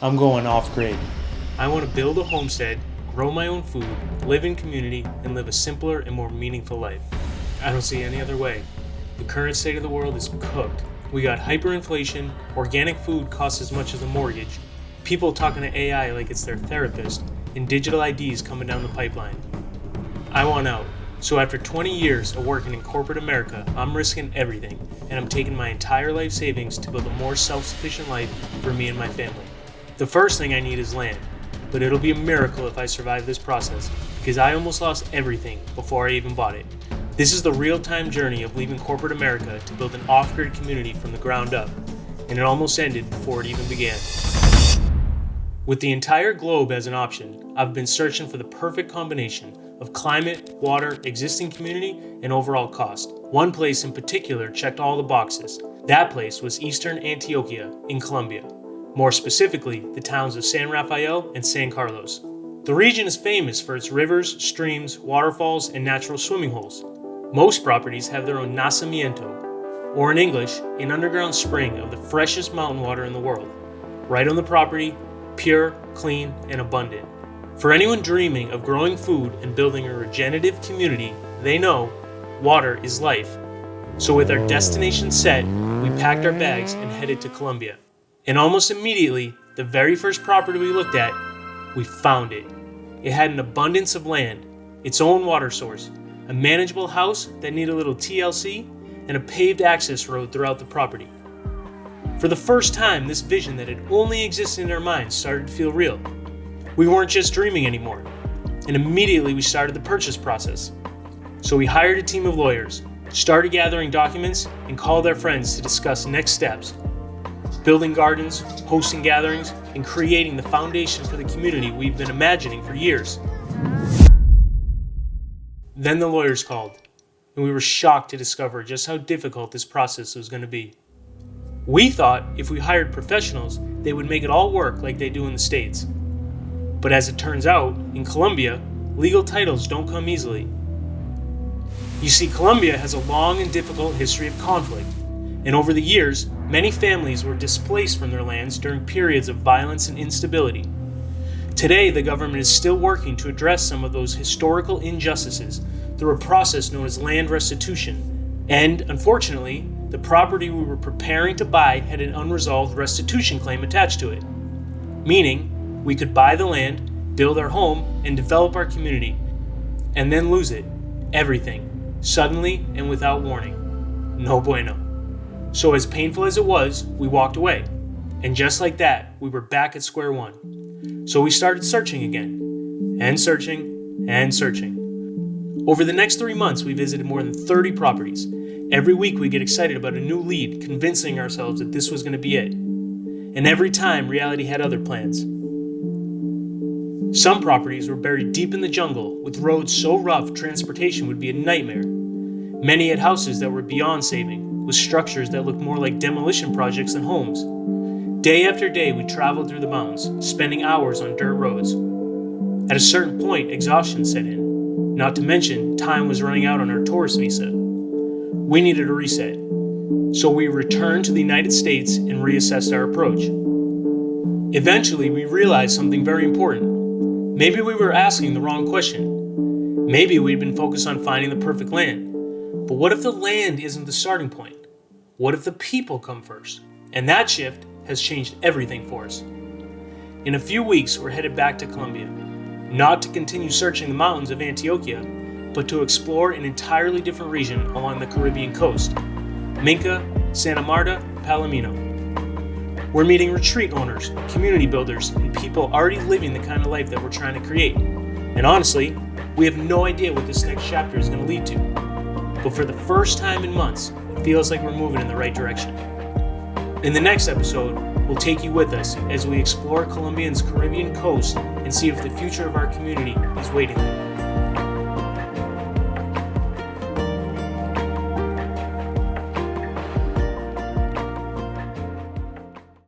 I'm going off-grid. I want to build a homestead, grow my own food, live in community, and live a simpler and more meaningful life. I don't see any other way. The current state of the world is cooked. We got hyperinflation, organic food costs as much as a mortgage, people talking to AI like it's their therapist, and digital IDs coming down the pipeline. I want out. So after 20 years of working in corporate America, I'm risking everything, and I'm taking my entire life savings to build a more self-sufficient life for me and my family. The first thing I need is land, but it'll be a miracle if I survive this process, because I almost lost everything before I even bought it. This is the real-time journey of leaving corporate America to build an off-grid community from the ground up, and it almost ended before it even began. With the entire globe as an option, I've been searching for the perfect combination of climate, water, existing community, and overall cost. One place in particular checked all the boxes. That place was eastern Antioquia in Colombia. More specifically, the towns of San Rafael and San Carlos. The region is famous for its rivers, streams, waterfalls, and natural swimming holes. Most properties have their own nacimiento, or in English, an underground spring of the freshest mountain water in the world. Right on the property, pure, clean, and abundant. For anyone dreaming of growing food and building a regenerative community, they know water is life. So with our destination set, we packed our bags and headed to Colombia. And almost immediately, the very first property we looked at, we found it. It had an abundance of land, its own water source, a manageable house that needed a little TLC, and a paved access road throughout the property. For the first time, this vision that had only existed in our minds started to feel real. We weren't just dreaming anymore, and immediately we started the purchase process. So we hired a team of lawyers, started gathering documents, and called our friends to discuss next steps. Building gardens, hosting gatherings, and creating the foundation for the community we've been imagining for years. Then the lawyers called, and we were shocked to discover just how difficult this process was going to be. We thought if we hired professionals, they would make it all work like they do in the States. But as it turns out, in Colombia, legal titles don't come easily. You see, Colombia has a long and difficult history of conflict, and over the years, many families were displaced from their lands during periods of violence and instability. Today, the government is still working to address some of those historical injustices through a process known as land restitution. And, unfortunately, the property we were preparing to buy had an unresolved restitution claim attached to it. Meaning, we could buy the land, build our home, and develop our community, and then lose it. Everything. Suddenly and without warning. No bueno. So as painful as it was, we walked away. And just like that, we were back at square one. So we started searching again. And searching. And searching. Over the next 3 months, we visited more than 30 properties. Every week we get excited about a new lead, convincing ourselves that this was going to be it. And every time, reality had other plans. Some properties were buried deep in the jungle, with roads so rough transportation would be a nightmare. Many had houses that were beyond saving, with structures that looked more like demolition projects than homes. Day after day, we traveled through the mountains, spending hours on dirt roads. At a certain point, exhaustion set in. Not to mention, time was running out on our tourist visa. We needed a reset. So we returned to the United States and reassessed our approach. Eventually, we realized something very important. Maybe we were asking the wrong question. Maybe we'd been focused on finding the perfect land. But what if the land isn't the starting point? What if the people come first? And that shift has changed everything for us. In a few weeks, we're headed back to Colombia, not to continue searching the mountains of Antioquia, but to explore an entirely different region along the Caribbean coast, Minca, Santa Marta, Palomino. We're meeting retreat owners, community builders, and people already living the kind of life that we're trying to create. And honestly, we have no idea what this next chapter is going to lead to. But for the first time in months, it feels like we're moving in the right direction. In the next episode, we'll take you with us as we explore Colombia's Caribbean coast and see if the future of our community is waiting there.